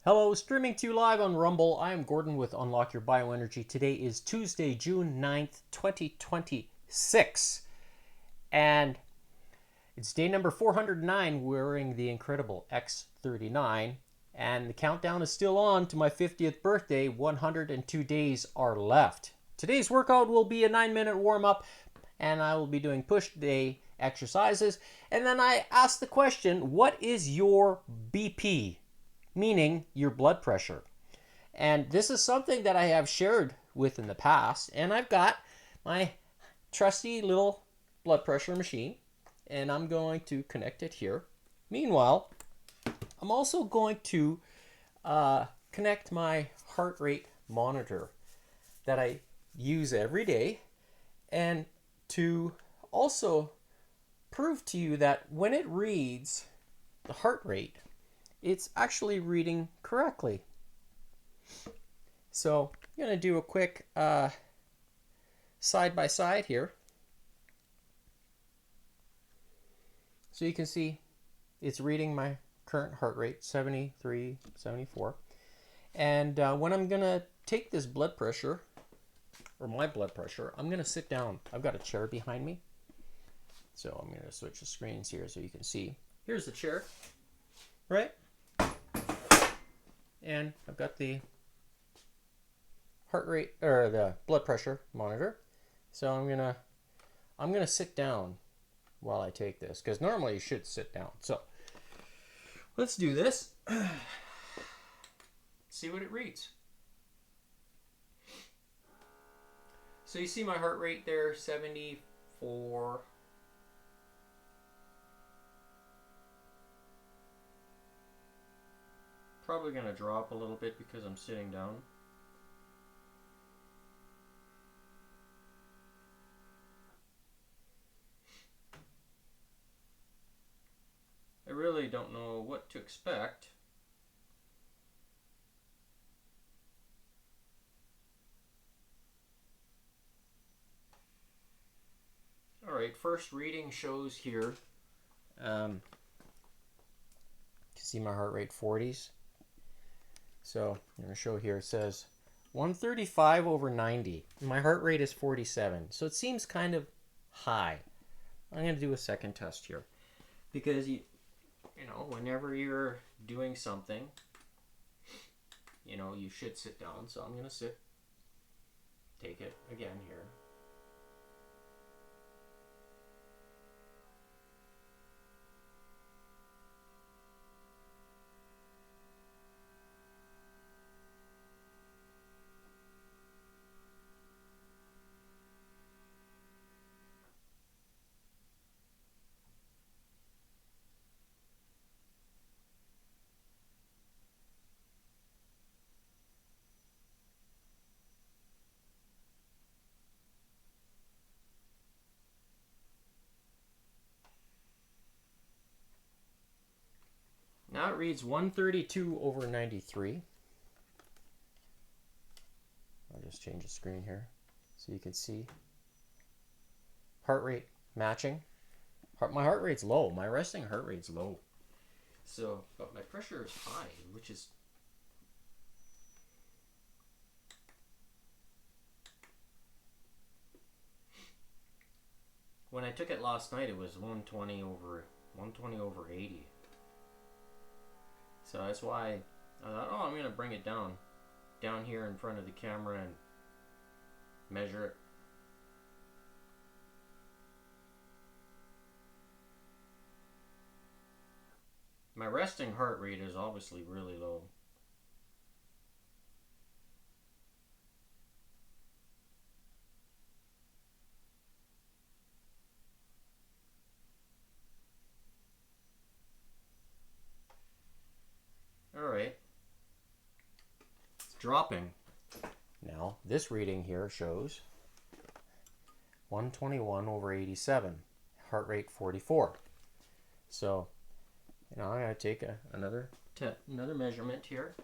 Hello, streaming to you live on Rumble. I am Gordon with Unlock Your Bioenergy. Today is Tuesday, June 9th, 2026. And it's day number 409 wearing the incredible X39. And the countdown is still on to my 50th birthday. 102 days are left. Today's workout will be a 9-minute warm-up, and I will be doing push day exercises. And then I asked the question, what is your BP? Meaning your blood pressure. And this is something that I have shared with in the past. And I've got my trusty little blood pressure machine, and I'm going to connect it here. Meanwhile, I'm also going to connect my heart rate monitor that I use every day, and to also prove to you that when it reads the heart rate, it's actually reading correctly. So I'm going to do a quick side by side here. So you can see it's reading my current heart rate, 73, 74. And when I'm going to take this blood pressure, or my blood pressure, I'm going to sit down. I've got a chair behind me. So I'm going to switch the screens here so you can see. Here's the chair, right? And I've got the heart rate, or the blood pressure monitor. So I'm gonna sit down while I take this, because normally you should sit down. So let's do this. See what it reads. So you see my heart rate there, 74. Probably going to drop a little bit because I'm sitting down. I really don't know what to expect. Alright, first reading shows here. You see my heart rate 40s. So I'm going to show here, it says 135 over 90. My heart rate is 47. So it seems kind of high. I'm going to do a second test here. Because, you know, whenever you're doing something, you know, you should sit down. So I'm going to sit, take it again here. Now it reads 132 over 93. I'll just change the screen here so you can see. Heart rate matching. My heart rate's low. My resting heart rate's low. So, but my pressure is high, which is when I took it last night, it was 120 over 80. So that's why I thought, oh, I'm gonna bring it down here in front of the camera and measure it. My resting heart rate is obviously really low. Alright. It's dropping. Now, this reading here shows 121 over 87. Heart rate 44. So, you know, I'm going to take another measurement here.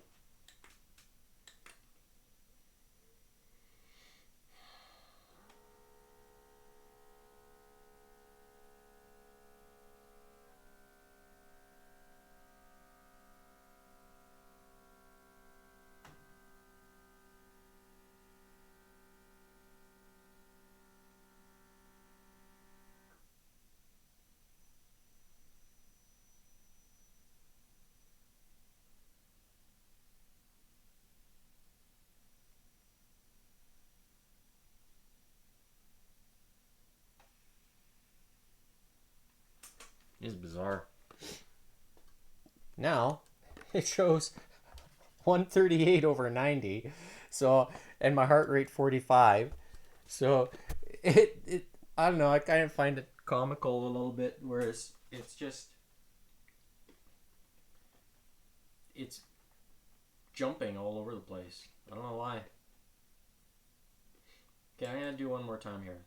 It is bizarre. Now, it shows 138 over 90. So, and my heart rate 45. So, I don't know, I kind of find it comical a little bit, whereas it's jumping all over the place. I don't know why. Okay, I'm going to do one more time here.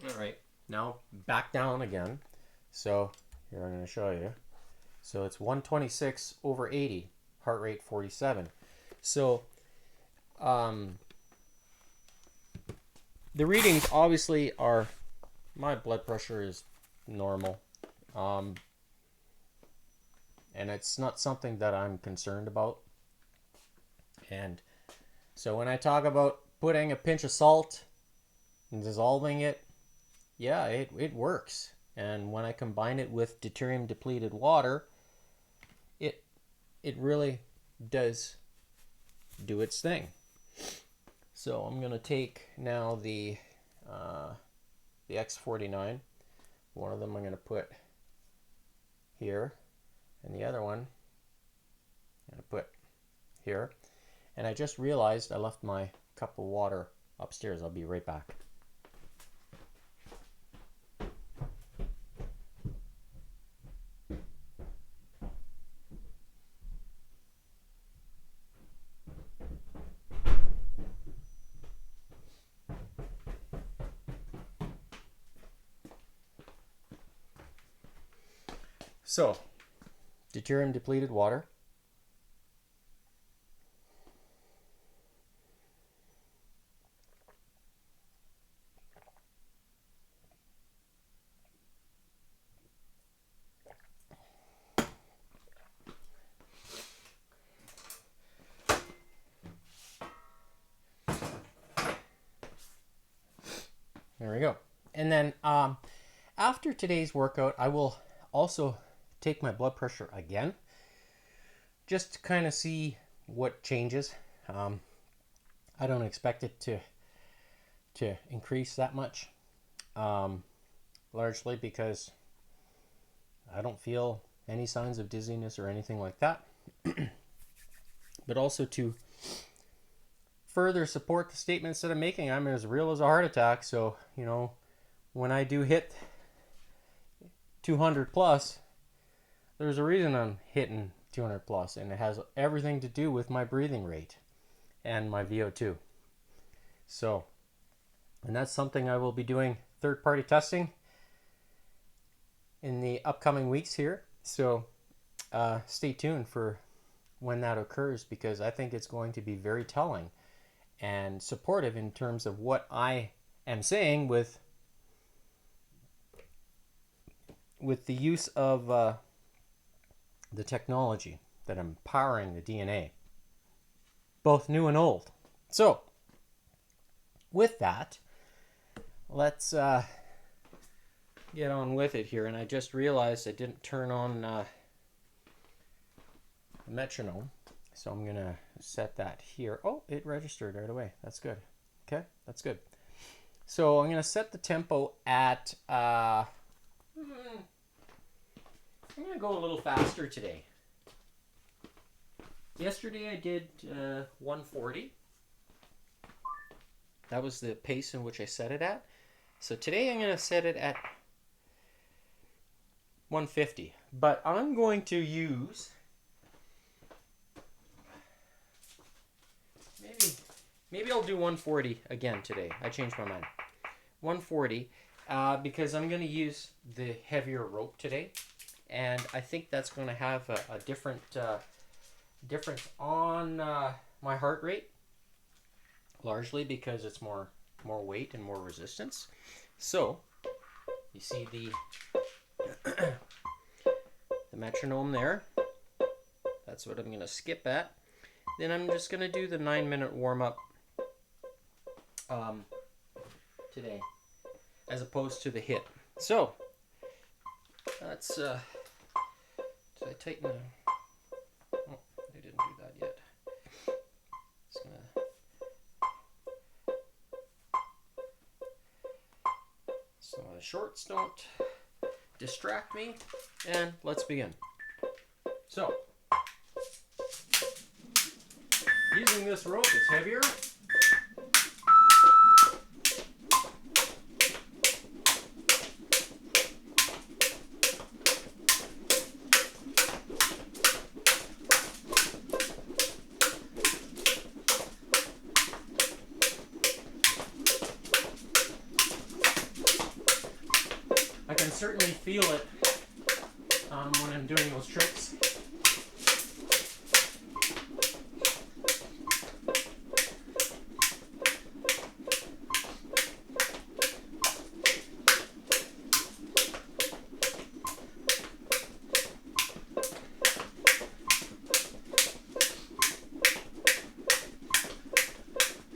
All right, now back down again. So here I'm going to show you. So it's 126 over 80, heart rate 47. So the readings obviously are, my blood pressure is normal. And it's not something that I'm concerned about. And so when I talk about putting a pinch of salt and dissolving it, yeah, it works. And when I combine it with deuterium depleted water, it really does do its thing. So I'm going to take now the X49. One of them I'm going to put here, and the other one I'm going to put here. And I just realized I left my cup of water upstairs. I'll be right back. So, deuterium depleted water. There we go. And then after today's workout, I will also take my blood pressure again, just to kind of see what changes. I don't expect it to increase that much, largely because I don't feel any signs of dizziness or anything like that. But also to further support the statements that I'm making, I'm as real as a heart attack. So, you know, when I do hit 200 plus, there's a reason I'm hitting 200 plus, and it has everything to do with my breathing rate and my VO2. So, and that's something I will be doing third-party testing in the upcoming weeks here. So stay tuned for when that occurs, because I think it's going to be very telling and supportive in terms of what I am saying with the use of the technology that I'm powering the DNA, both new and old. So with that, let's get on with it here. And I just realized I didn't turn on the metronome, so I'm gonna set that here. Oh, it registered right away. That's good. Okay, that's good. So I'm gonna set the tempo at I'm gonna go a little faster today. Yesterday I did 140. That was the pace in which I set it at. So today I'm gonna set it at 150. But I'm going to use maybe I'll do 140 again today. I changed my mind. 140 because I'm going to use the heavier rope today. and I think that's going to have a different difference on my heart rate, largely because it's more weight and more resistance. So you see the the metronome there. That's what I'm going to skip at. Then I'm just going to do the 9-minute warm-up today, as opposed to the hit. So that's did I tighten the... Oh, I didn't do that yet. Just gonna... So the shorts don't distract me, and let's begin. So, using this rope is heavier. I can certainly feel it when I'm doing those tricks.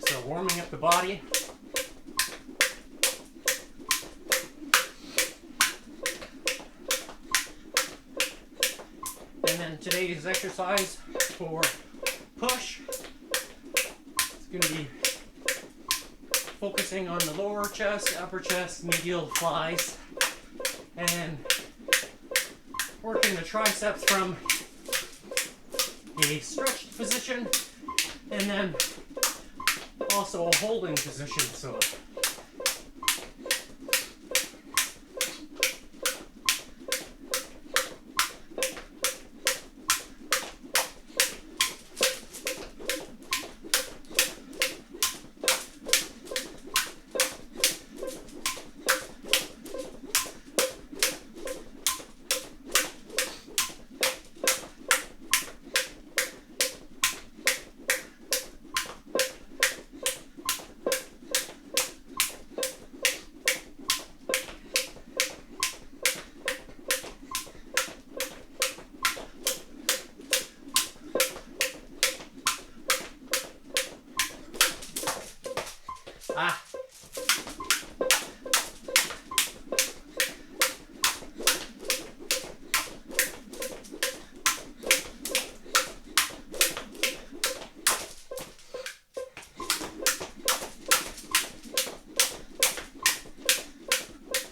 So warming up the body. And then today's exercise for push is going to be focusing on the lower chest, upper chest, medial thighs, and working the triceps from a stretched position and then also a holding position. So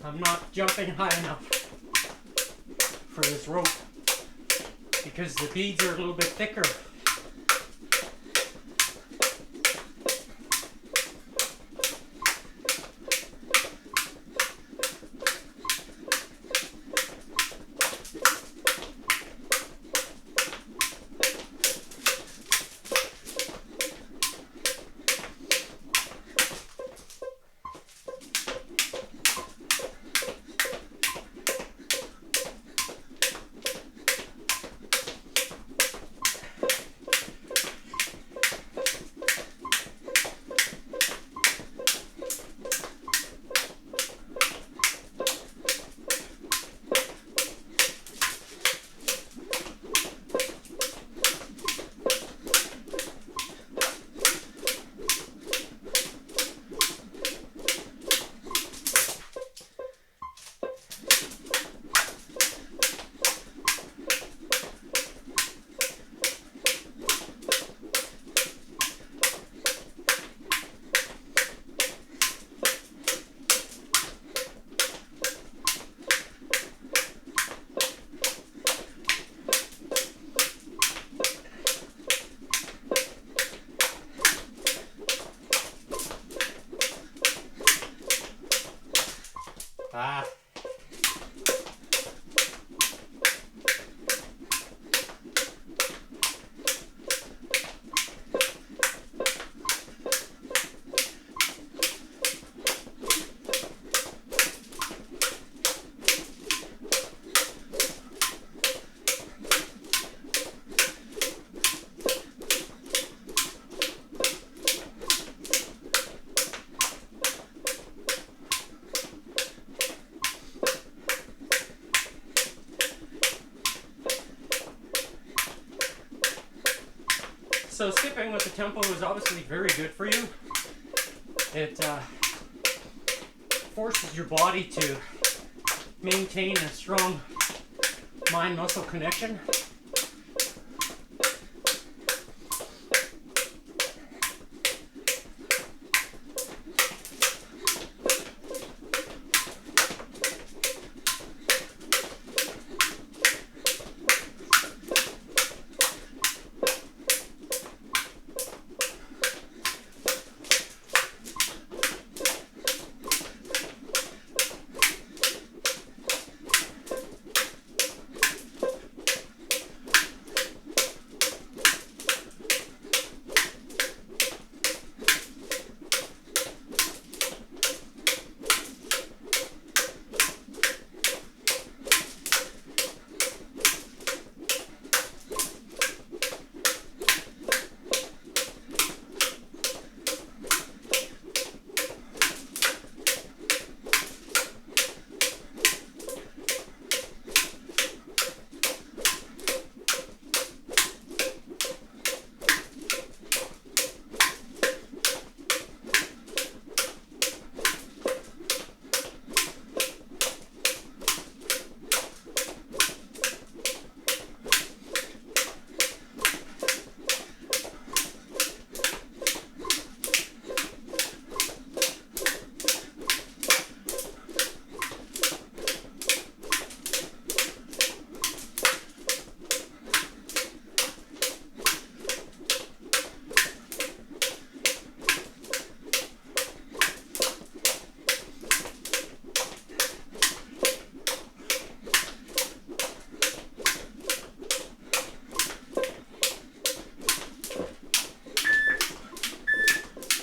I'm not jumping high enough for this rope because the beads are a little bit thicker. So skipping with the tempo is obviously very good for you. It forces your body to maintain a strong mind-muscle connection.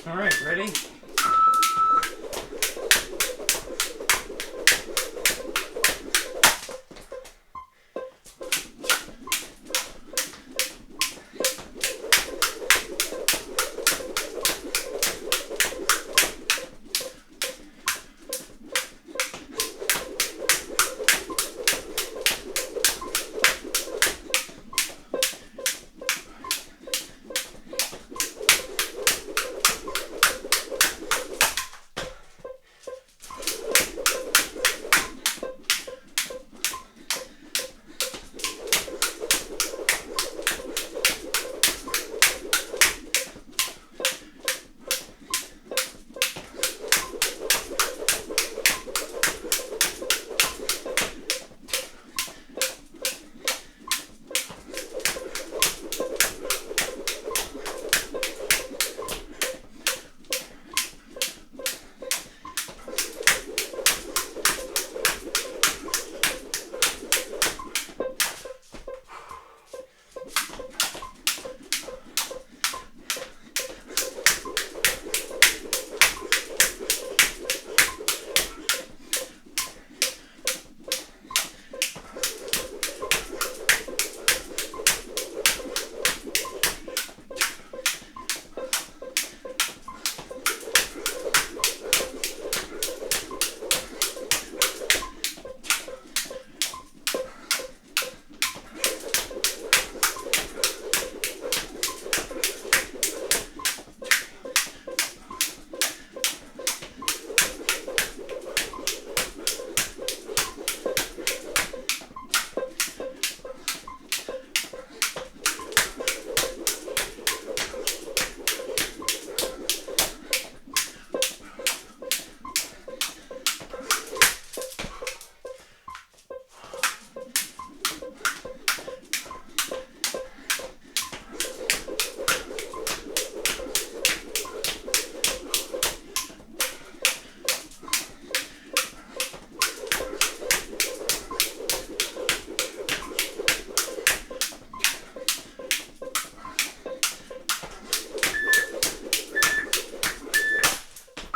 All right, ready?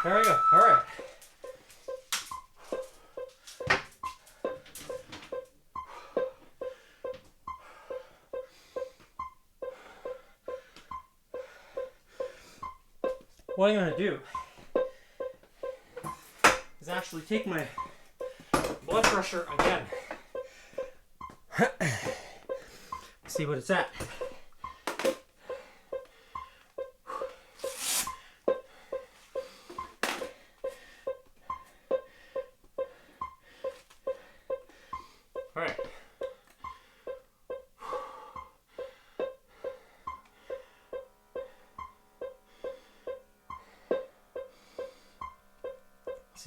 There we go. All right. What I'm going to do is actually take my blood pressure again. See what it's at.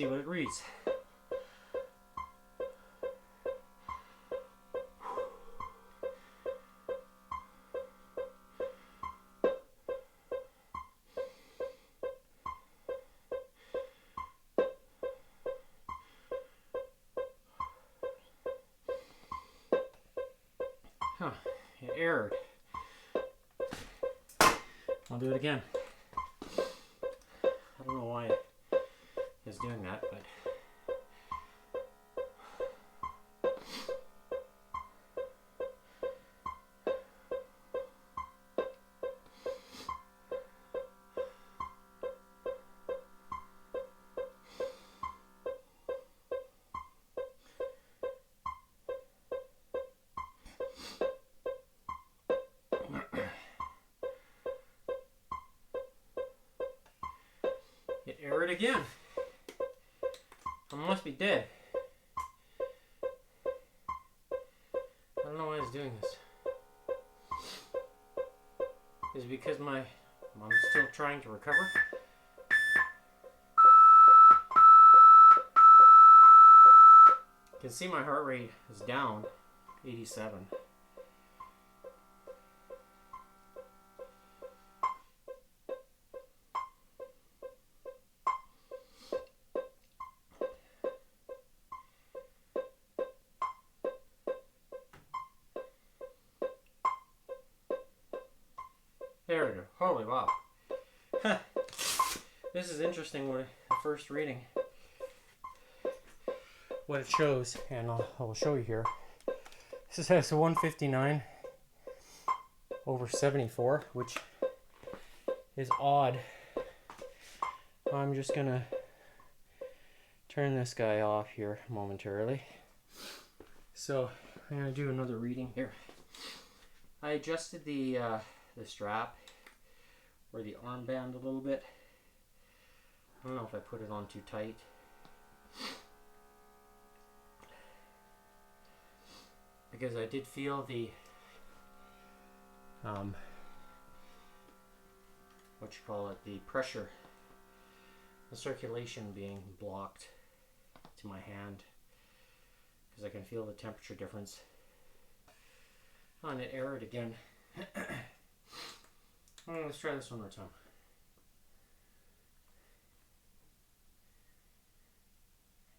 see what it reads. Huh, it errored. I'll do it again. I don't know why it's doing that, but it errored again. I must be dead. I don't know why it's doing this. Is it because I'm still trying to recover? You can see my heart rate is down 87. There we go. Holy wow. Huh. This is interesting, what the first reading. What it shows, and I'll show you here. This has a 159 over 74, which is odd. I'm just gonna turn this guy off here momentarily. So I'm gonna do another reading here. I adjusted the strap or the armband a little bit. I don't know if I put it on too tight. Because I did feel the the pressure, the circulation being blocked to my hand, because I can feel the temperature difference. Oh, and it errored again. Let's try this one more time.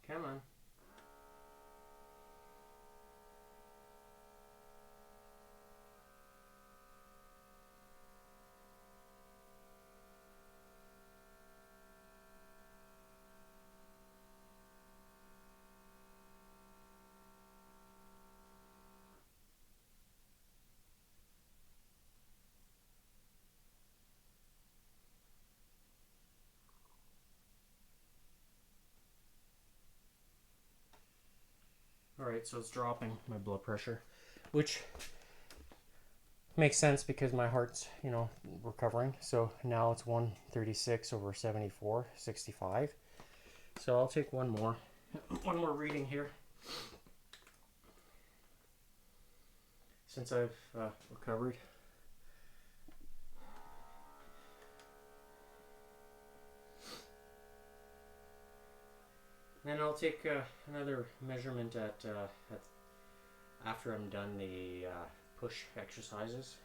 Come on. Alright, so it's dropping my blood pressure, which makes sense because my heart's, recovering. So now it's 136 over 74, 65. So I'll take one more reading here. Since I've recovered. Then I'll take another measurement at after I'm done the push exercises.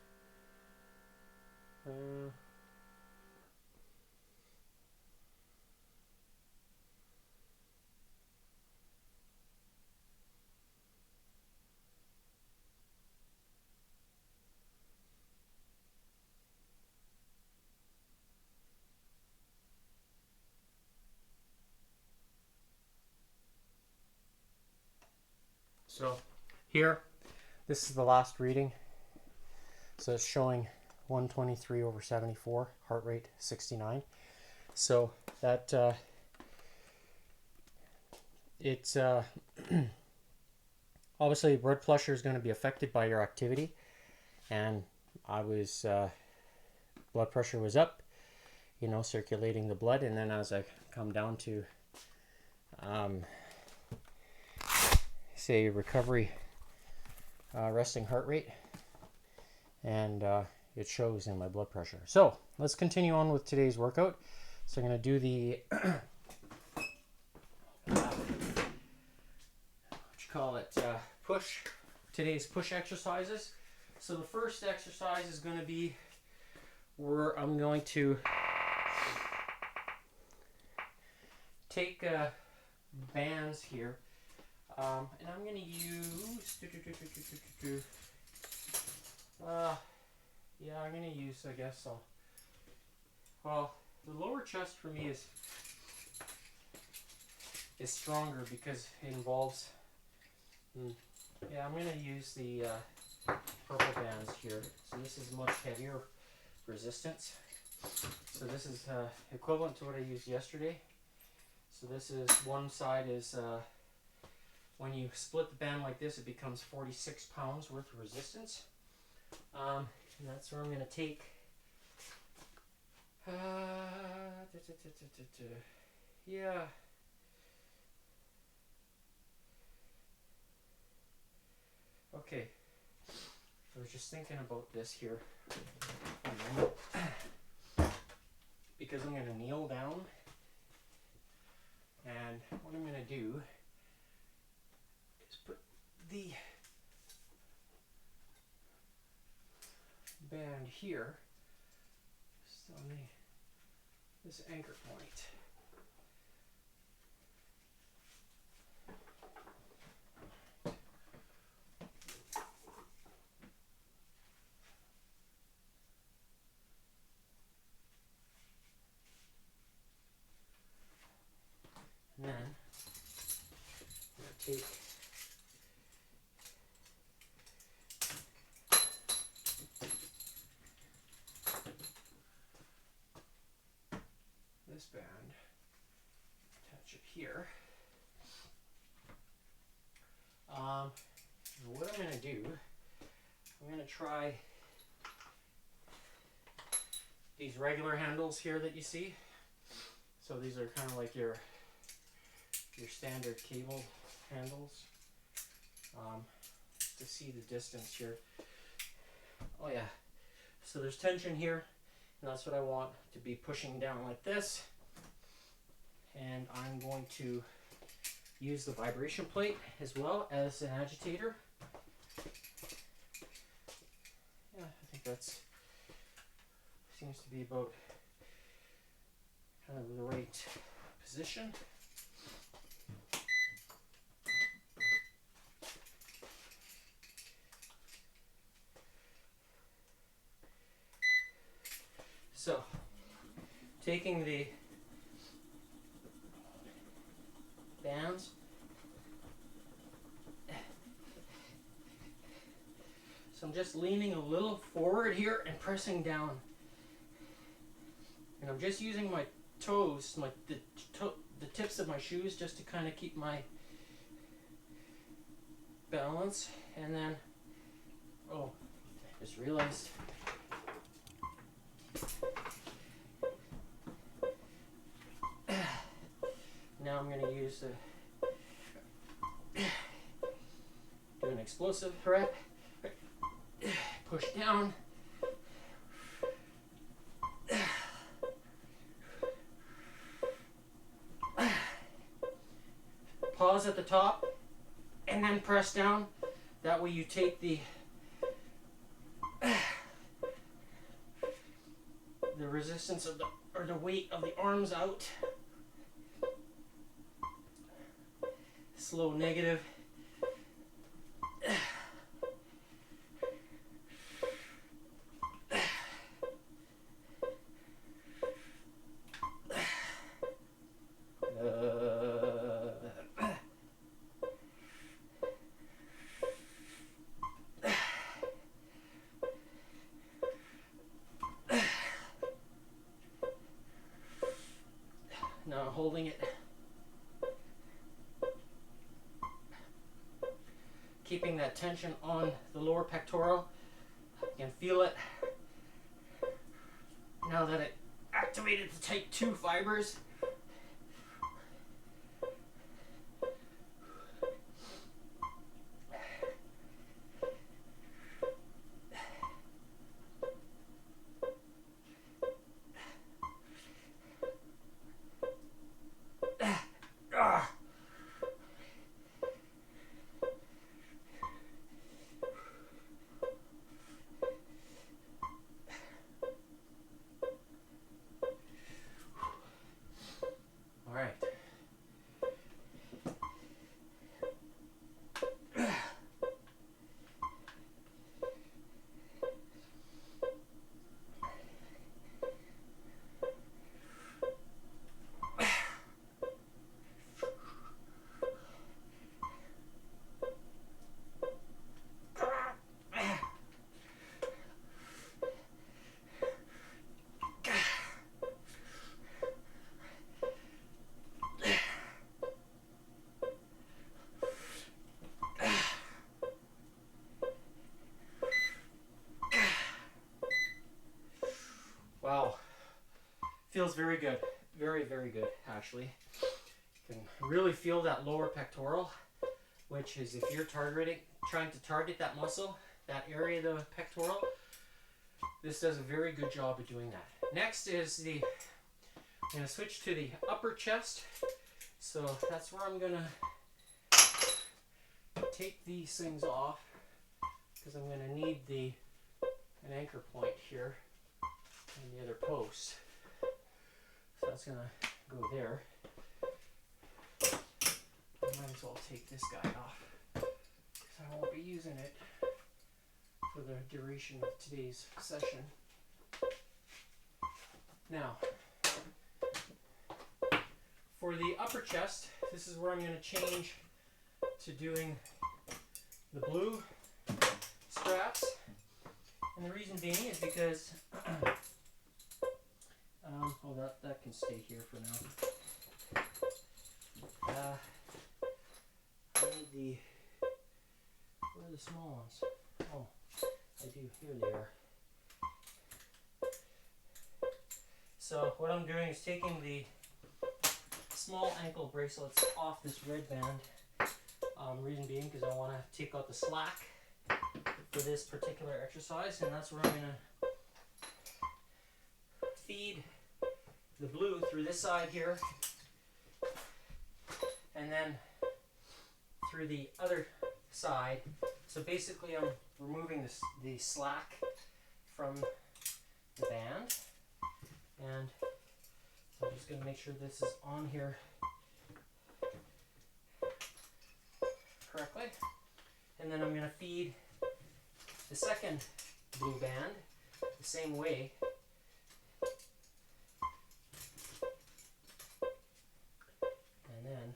So here, this is the last reading. So it's showing 123 over 74, heart rate 69. So that it's obviously blood pressure is going to be affected by your activity, and I was blood pressure was up, circulating the blood, and then as I come down to say recovery resting heart rate, and it shows in my blood pressure. So let's continue on with today's workout. So I'm going to do the push, today's push exercises. So the first exercise is going to be where I'm going to take bands here, and I'm going to use, yeah, I'm going to use, I guess, well, the lower chest for me is stronger because it involves, yeah, I'm going to use the purple bands here. So this is much heavier resistance. So this is equivalent to what I used yesterday. So this is, one side is, when you split the band like this, it becomes 46 pounds worth of resistance. And that's where I'm going to take, yeah. Okay, I was just thinking about this here because I'm going to kneel down, and what I'm going to do is put the band here just on this anchor point. And then I'm going to take this band, attach it here. What I'm going to do, I'm going to try these regular handles here that you see. So these are kind of like your standard cable handles. To see the distance here. Oh yeah. So there's tension here, and that's what I want to be pushing down like this. And I'm going to use the vibration plate as well as an agitator. Yeah, I think that's seems to be about kind of the right position. So, taking the bands, so I'm just leaning a little forward here and pressing down, and I'm just using my toes, the tips of my shoes, just to kind of keep my balance. And then, oh, I just realized now I'm going to use do an explosive rep. Push down. Pause at the top and then press down. That way you take the resistance of the weight of the arms out. Slow negative. Now holding it, keeping that tension on the lower pectoral. You can feel it now that it activated the type 2 fibers. Feels very good. Very, very good, actually. You can really feel that lower pectoral, which is if you're trying to target that muscle, that area of the pectoral, this does a very good job of doing that. Next is I'm going to switch to the upper chest. So that's where I'm going to take these things off, because I'm going to need an anchor point here and the other post. So that's going to go there. I might as well take this guy off, because I won't be using it for the duration of today's session. Now, for the upper chest, this is where I'm going to change to doing the blue straps. And the reason being is because, that can stay here for now. I need where are the small ones? Oh, I do, here they are. So what I'm doing is taking the small ankle bracelets off this red band. Reason being because I want to take out the slack for this particular exercise, and that's where I'm going to feed the blue through this side here, and then through the other side. So basically I'm removing the slack from the band, and I'm just going to make sure this is on here correctly, and then I'm going to feed the second blue band the same way, and then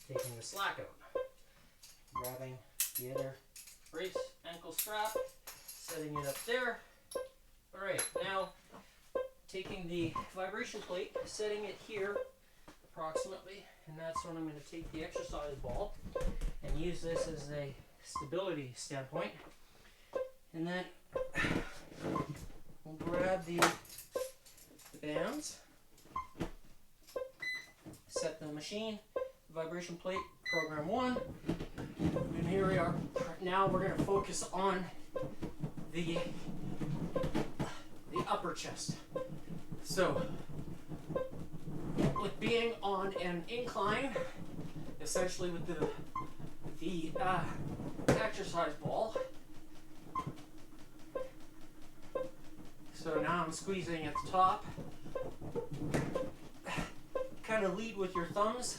taking the slack out, grabbing the other brace ankle strap, setting it up there. Alright, now taking the vibration plate, setting it here approximately, and that's when I'm going to take the exercise ball and use this as a stability standpoint. And then we'll grab the bands, set the machine, vibration plate, program 1, and here we are. Now we're going to focus on the upper chest. So, with being on an incline, essentially with the exercise ball, so now I'm squeezing at the top. Kind of lead with your thumbs.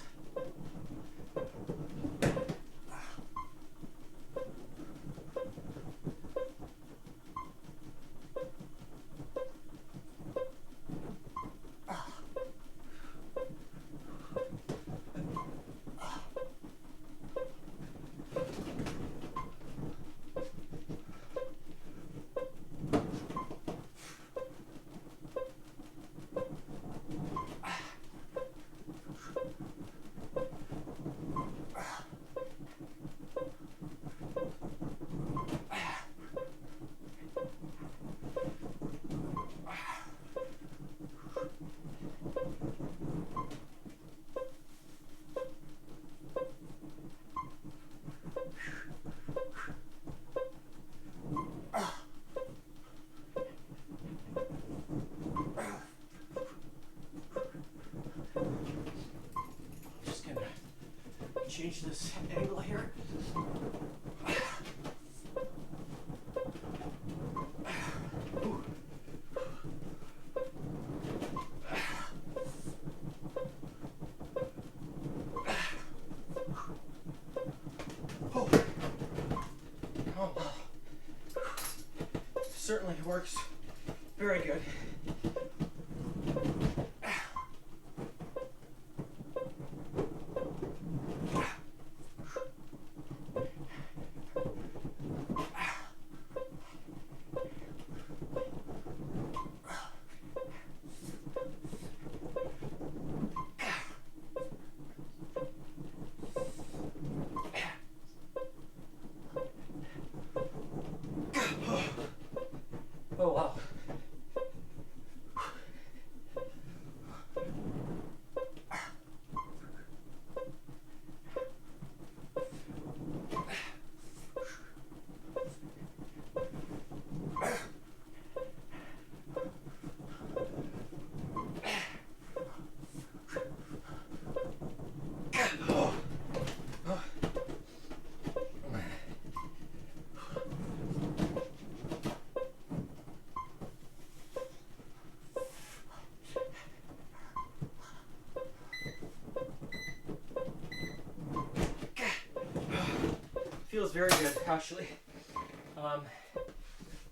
Change this angle here. Certainly works very good. feels very good actually.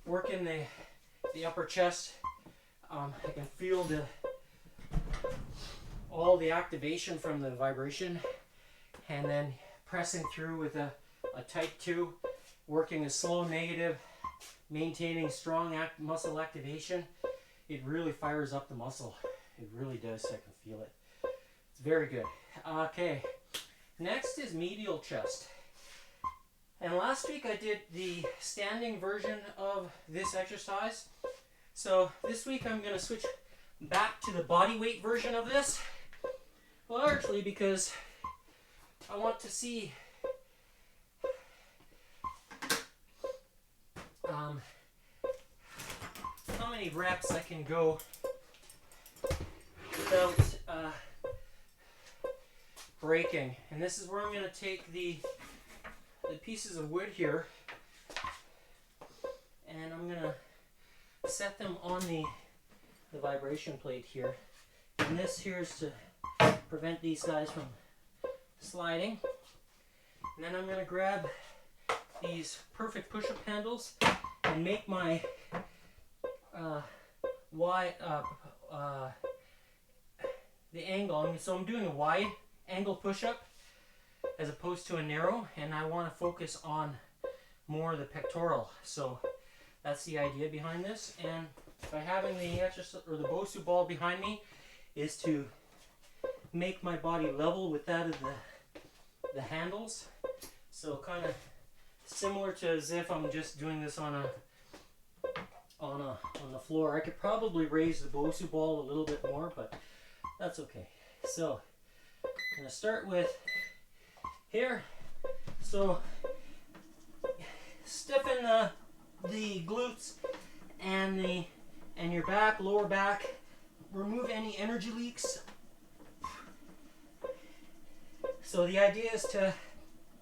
Working the upper chest, I can feel all the activation from the vibration, and then pressing through with a type 2, working a slow negative, maintaining strong muscle activation. It really fires up the muscle. It really does. I can feel it. It's very good. Okay, next is medial chest. And last week I did the standing version of this exercise. So this week I'm going to switch back to the body weight version of this, largely because I want to see how many reps I can go without breaking. And this is where I'm going to take the pieces of wood here, and I'm going to set them on the vibration plate here. And this here is to prevent these guys from sliding. And then I'm going to grab these perfect push-up handles and make my the angle. So I'm doing a wide angle push-up as opposed to a narrow, and I want to focus on more of the pectoral. So that's the idea behind this. And by having the exercise or the Bosu ball behind me is to make my body level with that of the handles. So kind of similar to as if I'm just doing this on the floor. I could probably raise the Bosu ball a little bit more, but that's okay. So I'm going to start with here. So stiffen the glutes and your back, lower back. Remove any energy leaks. So the idea is to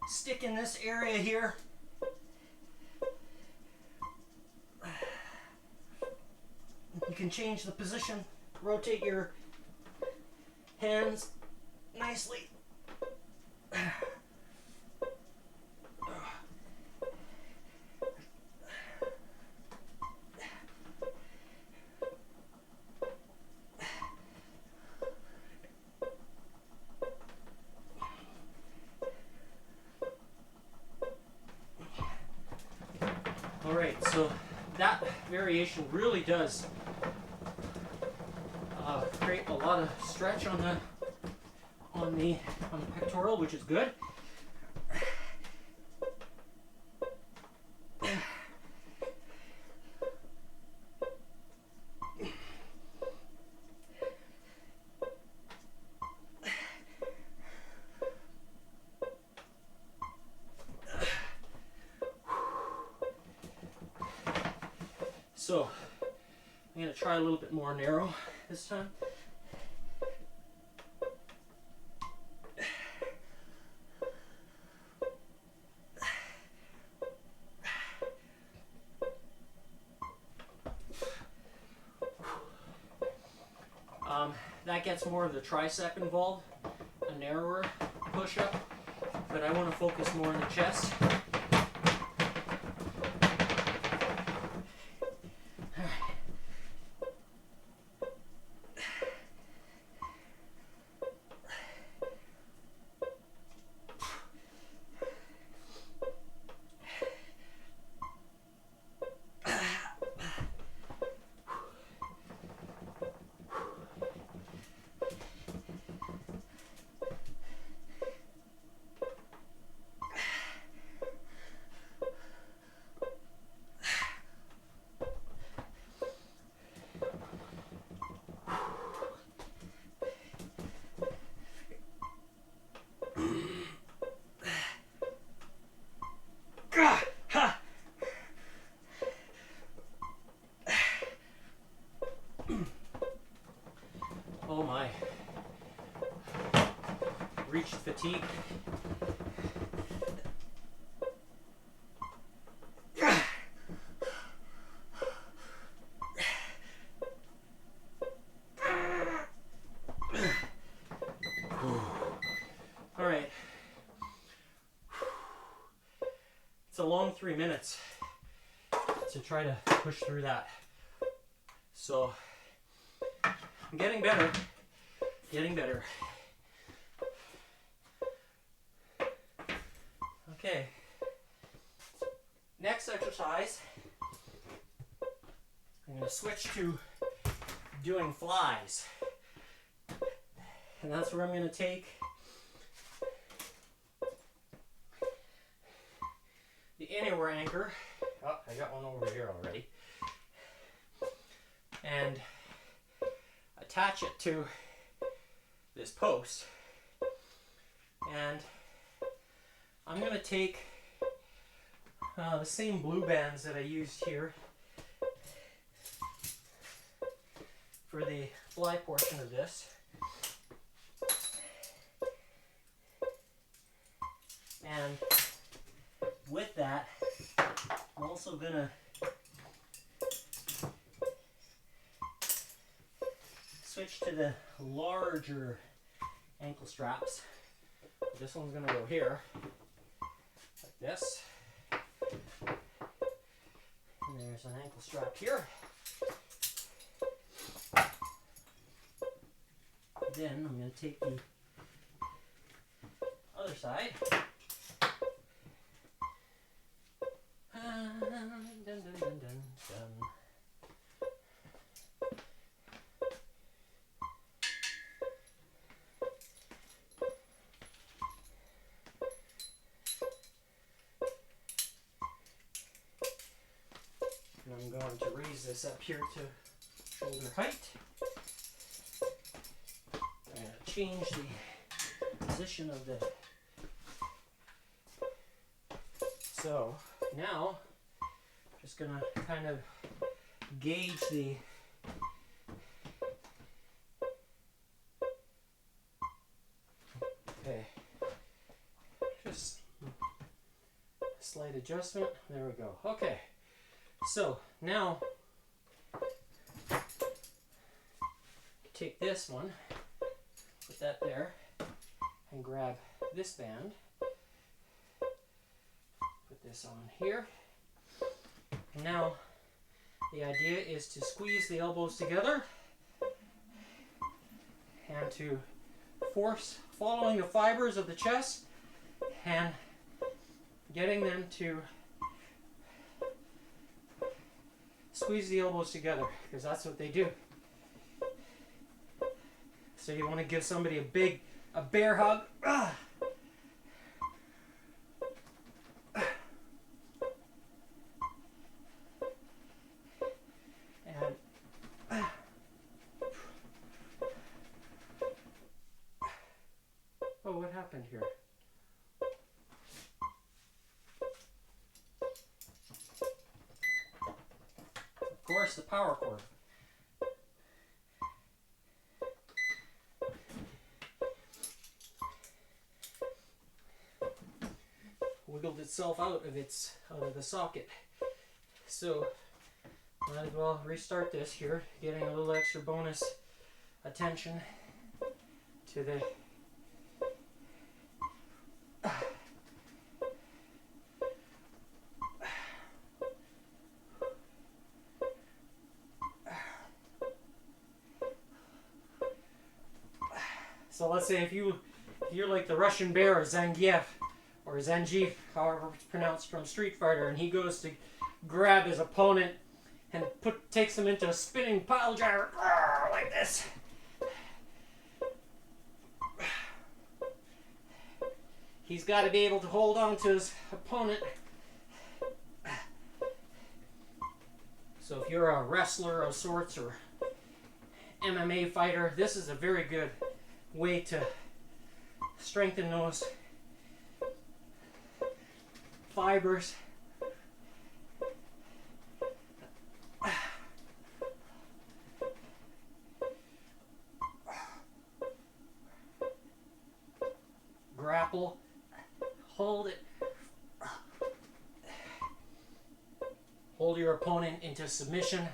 stick in this area here. You can change the position, rotate your hands nicely. Alright, so that variation really does create a lot of stretch on the pectoral, which is good. So I'm going to try a little bit more narrow this time. That gets more of the tricep involved, a narrower push-up, but I want to focus more on the chest. Oh my. Reached fatigue. All right. it's a long 3 minutes to try to push through that. So I'm getting better, getting better. Okay, next exercise, I'm going to switch to doing flies. And that's where I'm going to take the anywhere anchor. Oh, I got one over here already. And attach it to this post. And I'm going to take the same blue bands that I used here for the fly portion of this. And with that, I'm also going to switch to the larger ankle straps. This one's going to go here, like this. And there's an ankle strap here. Then I'm going to take the other side. Dun, dun, dun, dun, dun. And I'm going to raise this up here to shoulder height. I'm going to change the position of the... So now, just going to kind of gauge the just a slight adjustment. There we go. Okay, so now take this one, put that there, and grab this band. Put this on here. And now the idea is to squeeze the elbows together and to force following the fibers of the chest and getting them to squeeze the elbows together, because that's what they do. So you want to give somebody a bear hug. Oh, what happened here? Of course, the power cord. Wiggled itself out of the socket. So might as well restart this here, getting a little extra bonus attention to the So let's say if you're like the Russian bear or Zangief or Zangief, however it's pronounced, from Street Fighter, and he goes to grab his opponent and takes him into a spinning pile driver like this. He's got to be able to hold on to his opponent. So if you're a wrestler of sorts or MMA fighter, this is a very good way to strengthen those fibers. Grapple, hold it, hold your opponent into submission.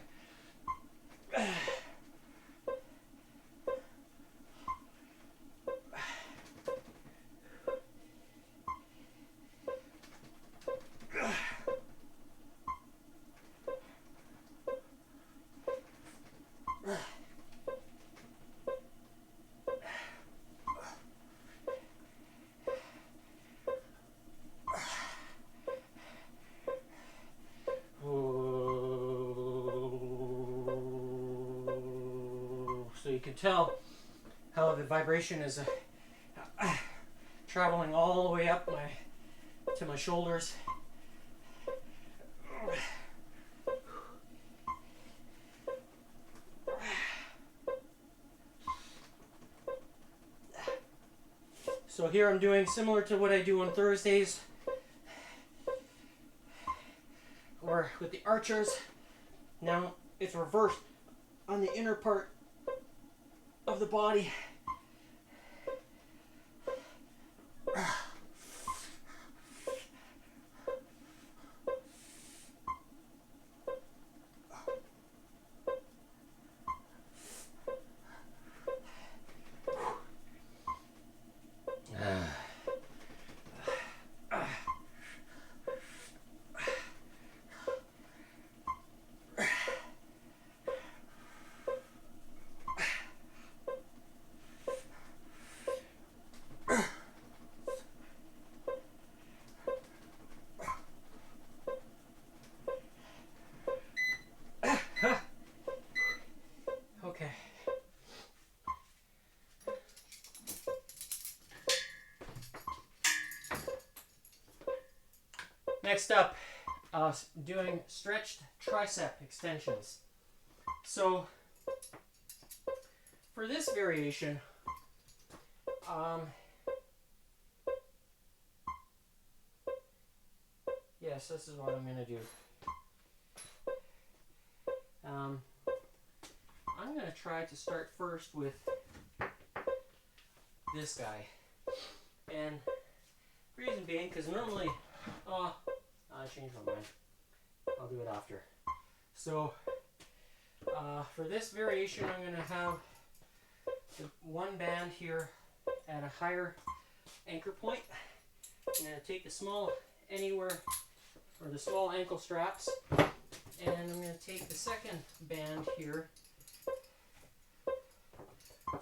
can tell how the vibration is traveling all the way up to my shoulders. So here I'm doing similar to what I do on Thursdays, or with the archers. Now it's reversed on the inner part of the body. Okay. Next up, doing stretched tricep extensions. So for this variation, yes, this is what I'm going to do. I'm going to try to start first with this guy. And reason being, because normally, I changed my mind. I'll do it after. So for this variation, I'm going to have the one band here at a higher anchor point. I'm going to take the small the small ankle straps, and I'm going to take the second band here.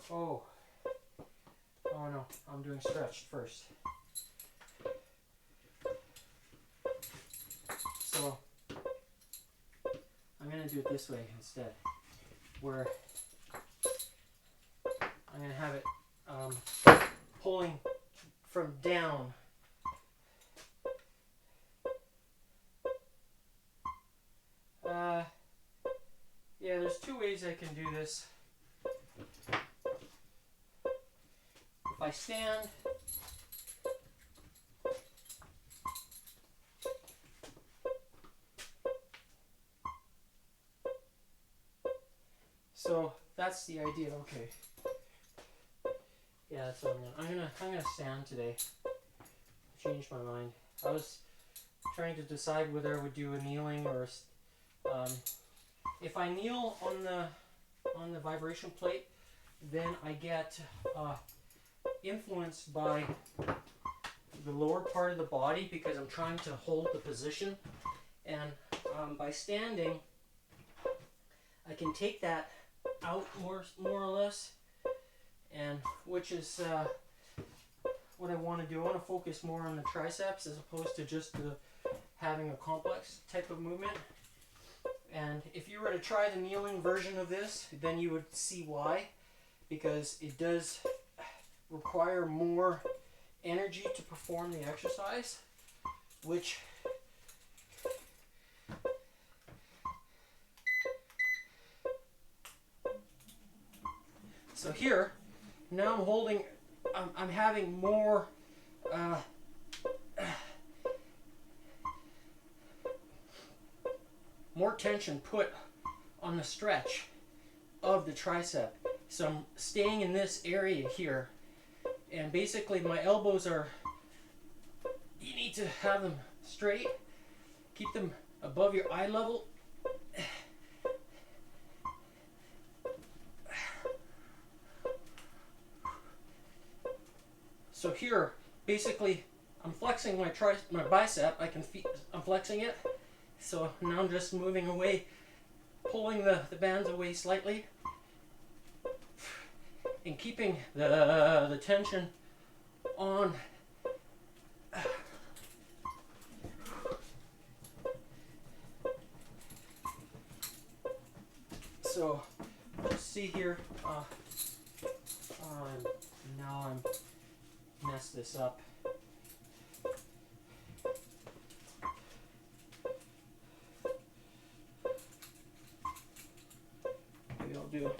Oh no, I'm doing stretched first. So I'm going to do it this way instead, where I'm going to have it pulling from down. Yeah, there's two ways I can do this. If I stand, so that's the idea. Okay. Yeah, that's what I'm gonna stand today. Changed my mind. I was trying to decide whether I would do a kneeling or if I kneel on the vibration plate, then I get influenced by the lower part of the body because I'm trying to hold the position, and by standing I can take that out more or less, and which is what I want to do. I want to focus more on the triceps as opposed to just having a complex type of movement. And if you were to try the kneeling version of this, then you would see why, because it does require more energy to perform the exercise, which so here now I'm holding, I'm having more more tension put on the stretch of the tricep. So I'm staying in this area here, and basically my elbows are, you need to have them straight, keep them above your eye level. So here, basically, I'm flexing my bicep. I'm flexing it. So now I'm just moving away, pulling the bands away slightly, and keeping the tension on. So let's see here. now I'm mess this up. Maybe I'll do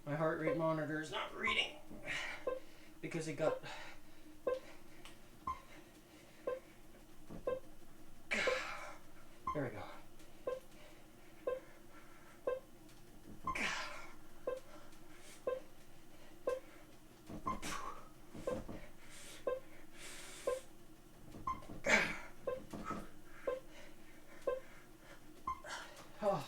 my heart rate monitor is not reading because it got there we go. Oh.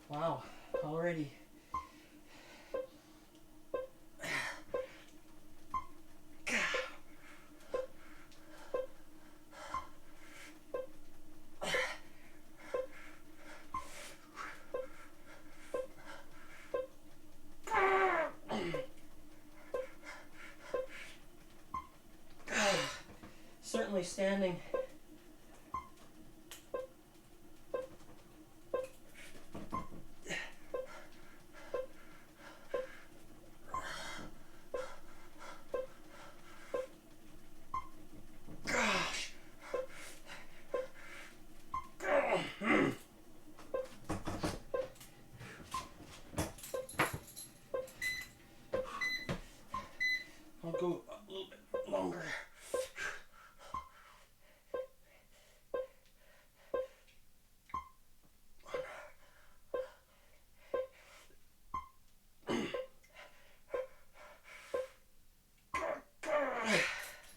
Wow, already. Certainly standing gosh. I'll go a little bit longer.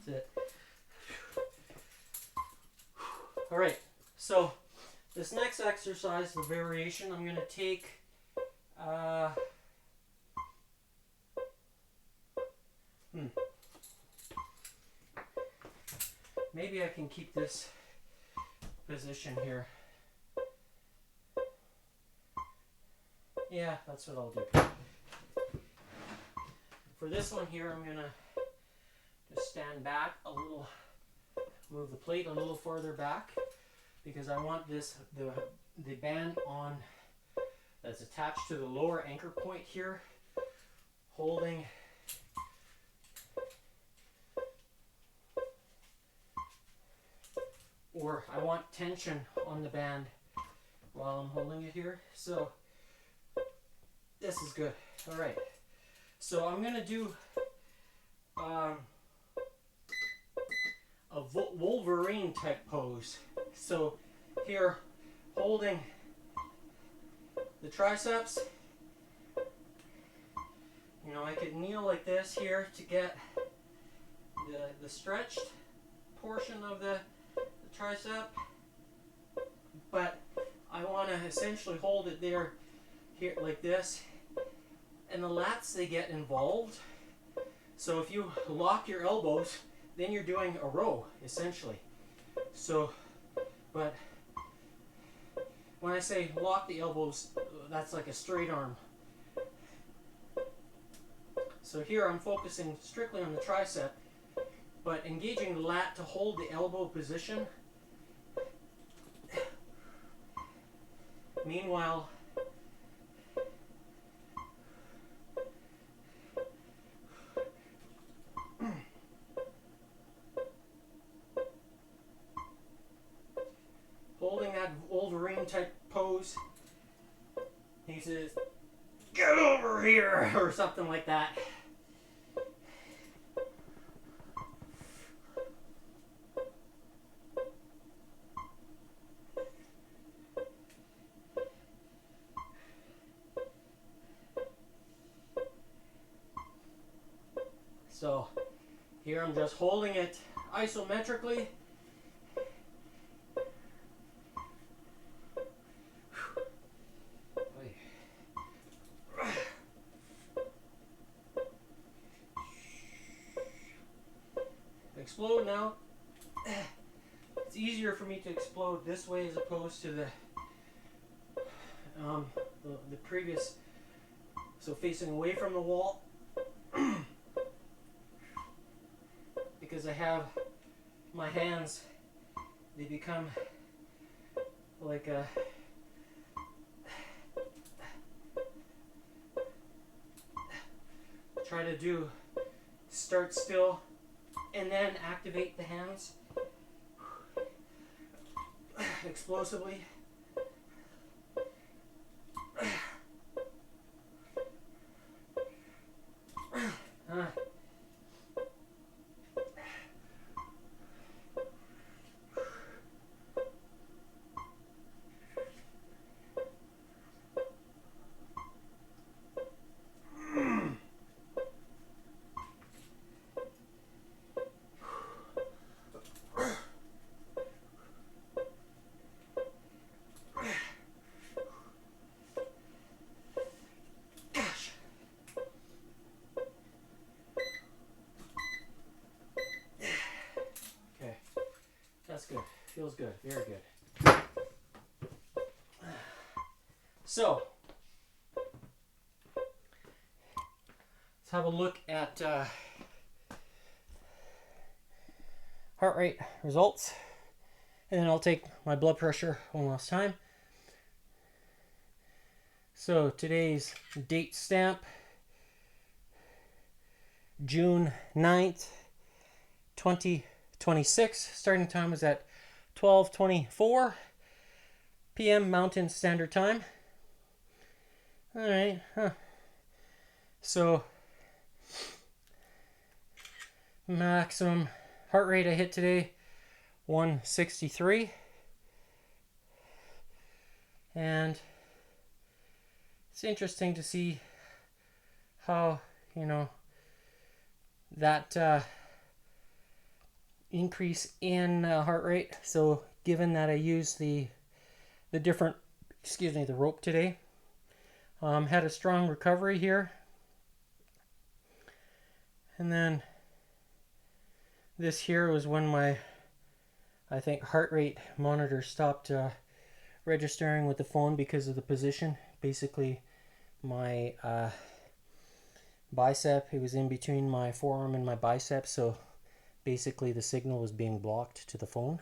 That's it. All right, so this next exercise, the variation, I'm going to take maybe I can keep this position here. Yeah, that's what I'll do. For this one here, I'm going to just stand back a little, move the plate a little farther back, because I want this the band on that's attached to the lower anchor point here holding or I want tension on the band while I'm holding it here. So this is good. All right, so I'm gonna do a Wolverine type pose. So here, holding the triceps, you know, I could kneel like this here to get the stretched portion of the tricep, but I want to essentially hold it there, here like this, and the lats, they get involved. So if you lock your elbows, then you're doing a row essentially. So, but when I say lock the elbows, that's like a straight arm. So here I'm focusing strictly on the tricep, but engaging the lat to hold the elbow position. Meanwhile, holding that Wolverine type pose, he says, "Get over here," or something like that. So here I'm just holding it isometrically. Explode now. it's easier for me to explode this way as opposed to the previous, so facing away from the wall, because I have my hands, they become like a try to do start still and then activate the hands explosively. That's good. Feels good. Very good. So, let's have a look at heart rate results. And then I'll take my blood pressure one last time. So, today's date stamp, June 9th, 2026. Starting time was at 12:24 p.m. Mountain Standard Time. All right. So maximum heart rate I hit today, 163. And it's interesting to see how, that increase in heart rate. So given that I used the different, the rope today, had a strong recovery here. And then this here was when my, I think, heart rate monitor stopped registering with the phone because of the position. Basically, my bicep, it was in between my forearm and my bicep, so basically the signal was being blocked to the phone.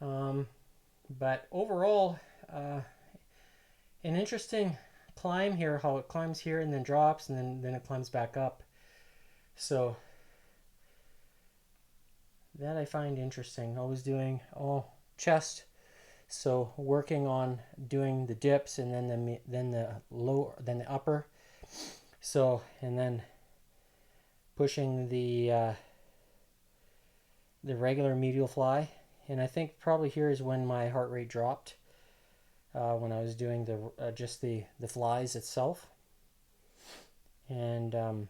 But overall, an interesting climb here, how it climbs here and then drops and then it climbs back up. So that I find interesting. I was doing chest, so working on doing the dips and then the lower, then the upper. So, and then pushing the regular medial fly. And I think probably here is when my heart rate dropped, when I was doing the just the flies itself. And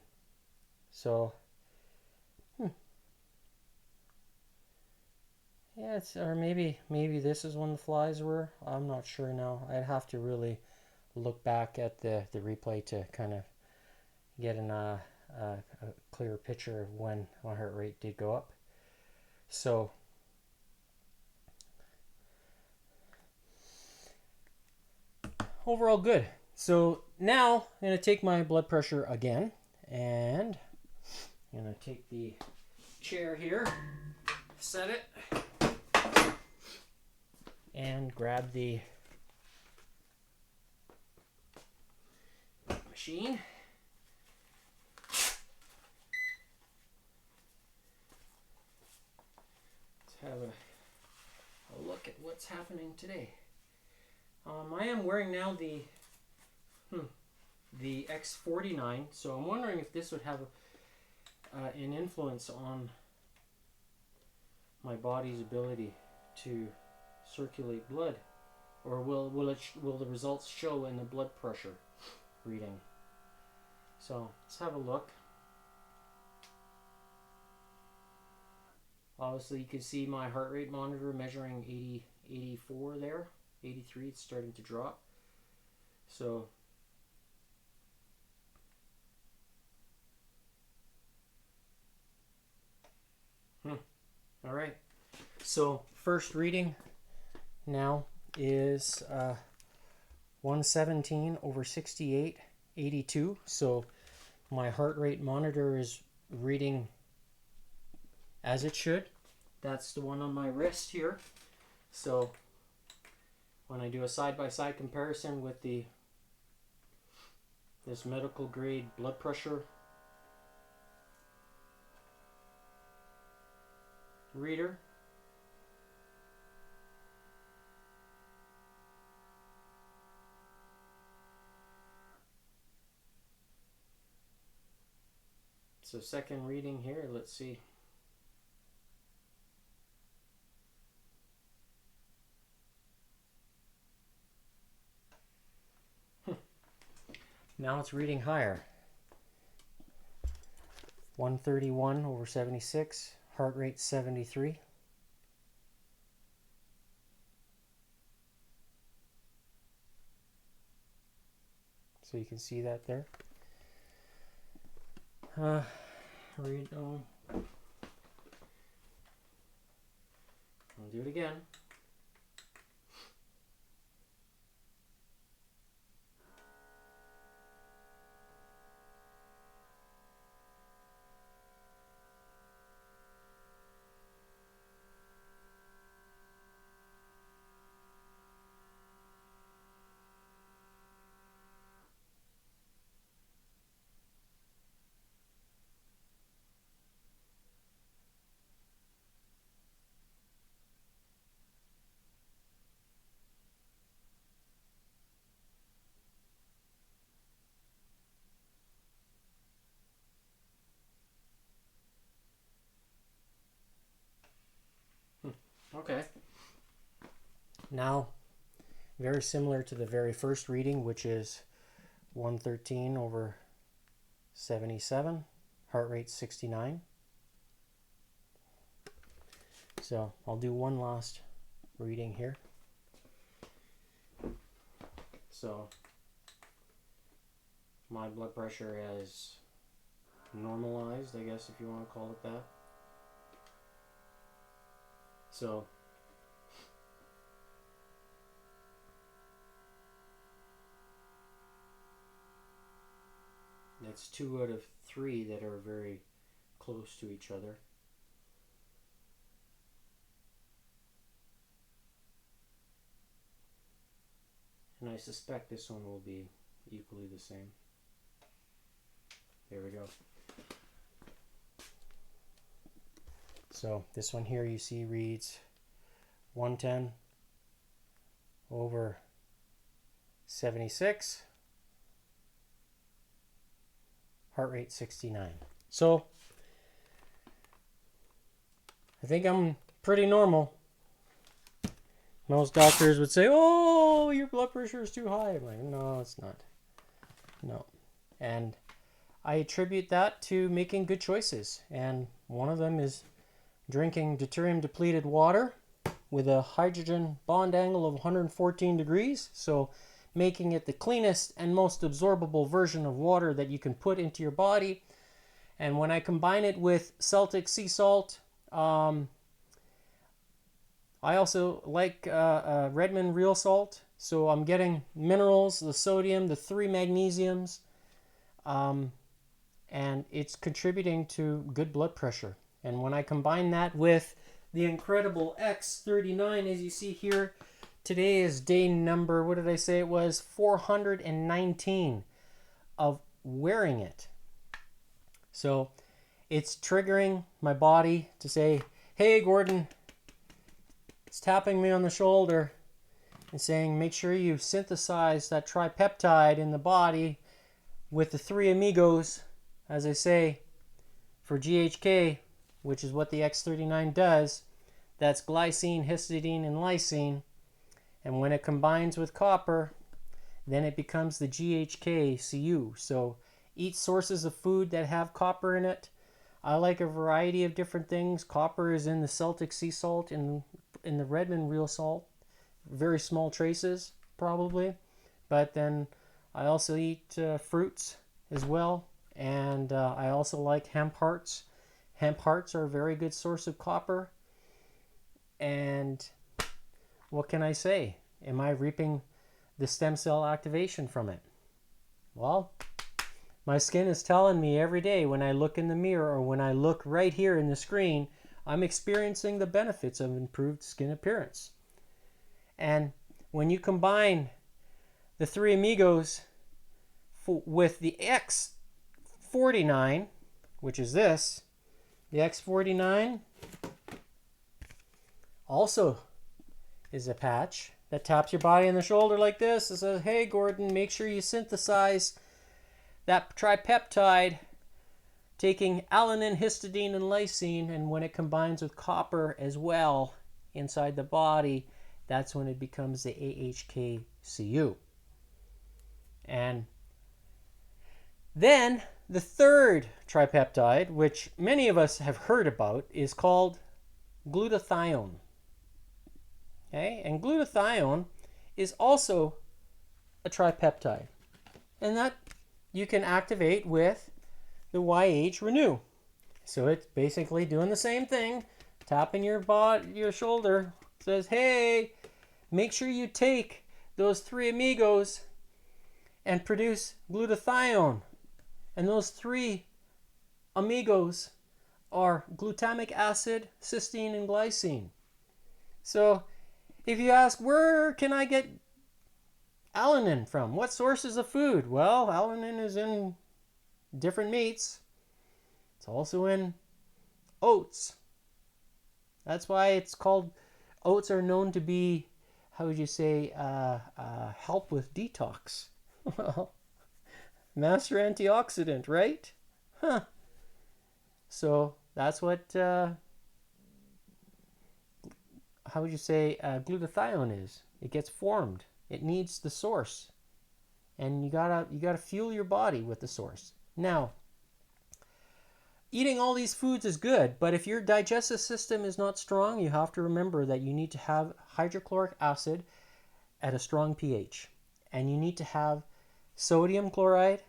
so yeah, it's, or maybe this is when the flies were. I'm not sure now. I'd have to really look back at the replay to kind of get a clearer picture of when my heart rate did go up. So overall good. So now I'm going to take my blood pressure again, and I'm going to take the chair here, set it, and grab the machine. Let's have a look at what's happening today. I am wearing now the X49, so I'm wondering if this would have an influence on my body's ability to circulate blood, or will the results show in the blood pressure reading? So let's have a look. Obviously, you can see my heart rate monitor measuring 80, 84 there, 83. It's starting to drop. So all right. So first reading now is 117 over 68, 82. So my heart rate monitor is reading as it should. That's the one on my wrist here. So when I do a side-by-side comparison with this medical grade blood pressure reader, so second reading here, let's see. Now it's reading higher. 131 over 76, heart rate 73. So you can see that there. Read on. I'll do it again. Okay. Now, very similar to the very first reading, which is 113 over 77, heart rate 69. So I'll do one last reading here. So my blood pressure has normalized, I guess, if you want to call it that. So that's 2 out of 3 that are very close to each other. And I suspect this one will be equally the same. There we go. So this one here you see reads 110 over 76, heart rate 69. So I think I'm pretty normal. Most doctors would say, oh, your blood pressure is too high. I'm like, no, it's not. No. And I attribute that to making good choices. And one of them is drinking deuterium depleted water with a hydrogen bond angle of 114 degrees. So making it the cleanest and most absorbable version of water that you can put into your body. And when I combine it with Celtic sea salt, I also like Redmond real salt. So I'm getting minerals, the sodium, the 3 magnesiums, and it's contributing to good blood pressure. And when I combine that with the incredible X39, as you see here, today is day number, what did I say it was? 419 of wearing it. So it's triggering my body to say, hey, Gordon, it's tapping me on the shoulder and saying, make sure you synthesize that tripeptide in the body with the 3 amigos, as I say, for GHK, which is what the X39 does. That's glycine, histidine, and lysine. And when it combines with copper, then it becomes the GHK-Cu. So eat sources of food that have copper in it. I like a variety of different things. Copper is in the Celtic sea salt, in the Redmond real salt. Very small traces, probably. But then I also eat fruits as well. And I also like hemp hearts. Hemp hearts are a very good source of copper. And what can I say? Am I reaping the stem cell activation from it? Well, my skin is telling me every day when I look in the mirror or when I look right here in the screen, I'm experiencing the benefits of improved skin appearance. And when you combine the three amigos with the X49, which is this, the X49 also is a patch that taps your body on the shoulder like this. It says, hey, Gordon, make sure you synthesize that tripeptide, taking alanine, histidine, and lysine, and when it combines with copper as well inside the body, that's when it becomes the AHKCU. And then the third tripeptide, which many of us have heard about, is called glutathione. Okay, and glutathione is also a tripeptide, and that you can activate with the YH Renew. So it's basically doing the same thing, tapping your shoulder, says, hey, make sure you take those three amigos and produce glutathione. And those three amigos are glutamic acid, cysteine, and glycine. So if you ask, where can I get alanine from? What sources of food? Well, alanine is in different meats. It's also in oats. That's why it's called, oats are known to be, how would you say, help with detox. Well, master antioxidant, right? Huh. So that's what, how would you say, glutathione is. It gets formed. It needs the source. And you gotta fuel your body with the source. Now, eating all these foods is good, but if your digestive system is not strong, you have to remember that you need to have hydrochloric acid at a strong pH. And you need to have sodium chloride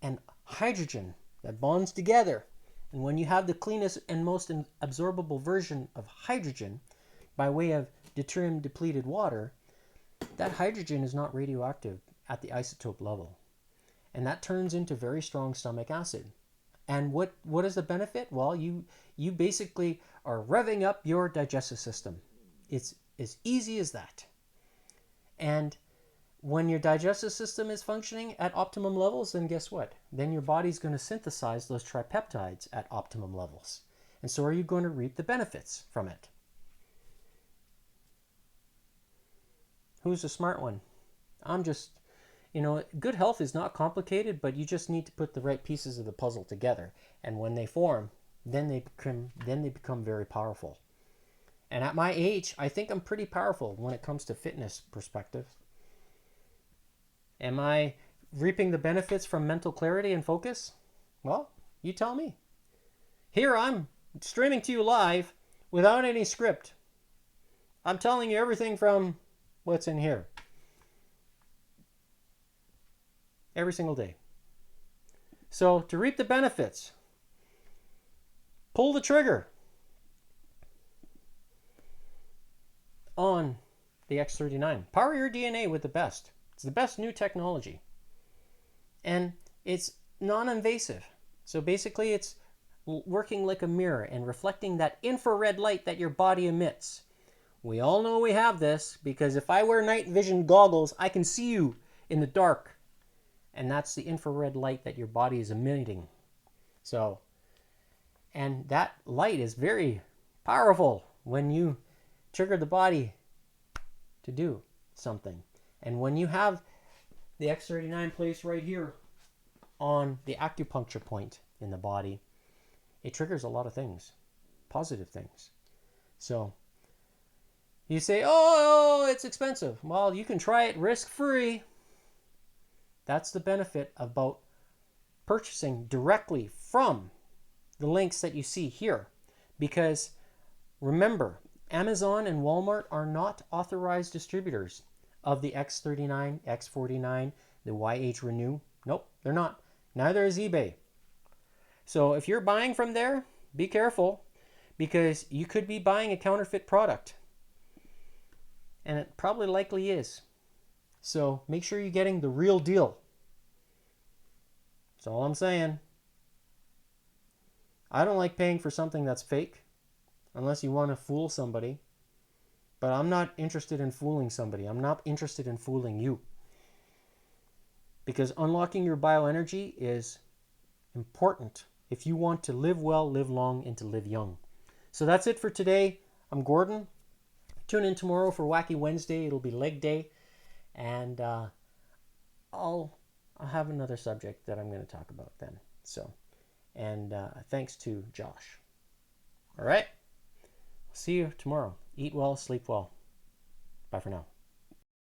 and hydrogen that bonds together. And when you have the cleanest and most absorbable version of hydrogen by way of deuterium depleted water, that hydrogen is not radioactive at the isotope level. And that turns into very strong stomach acid. And what is the benefit? Well, you basically are revving up your digestive system. It's as easy as that. And when your digestive system is functioning at optimum levels, then guess what? Then your body's going to synthesize those tripeptides at optimum levels. And so are you going to reap the benefits from it? Who's the smart one? I'm just, good health is not complicated, but you just need to put the right pieces of the puzzle together. And when they form, then they become very powerful. And at my age, I think I'm pretty powerful when it comes to fitness perspective. Am I reaping the benefits from mental clarity and focus? Well, you tell me. Here I'm streaming to you live without any script. I'm telling you everything from what's in here. Every single day. So to reap the benefits, pull the trigger on the X39. Power your DNA with the best. It's the best new technology. And it's non-invasive. So basically it's working like a mirror and reflecting that infrared light that your body emits. We all know we have this because if I wear night vision goggles, I can see you in the dark. And that's the infrared light that your body is emitting. So, and that light is very powerful when you trigger the body to do something. And when you have the X39 placed right here on the acupuncture point in the body, it triggers a lot of things, positive things. So you say, oh, it's expensive. Well, you can try it risk-free. That's the benefit about purchasing directly from the links that you see here. Because remember, Amazon and Walmart are not authorized distributors of the X39, X49, the YH Renew. Nope, they're not. Neither is eBay. So if you're buying from there, be careful because you could be buying a counterfeit product. and it probably likely is. So make sure you're getting the real deal. That's all I'm saying. I don't like paying for something that's fake unless you want to fool somebody. But I'm not interested in fooling somebody. I'm not interested in fooling you. Because unlocking your bioenergy is important if you want to live well, live long, and to live young. So that's it for today. I'm Gordon. Tune in tomorrow for Wacky Wednesday. It'll be leg day. And I'll have another subject that I'm going to talk about then. So, and thanks to Josh. All right. See you tomorrow. Eat well, sleep well. Bye for now.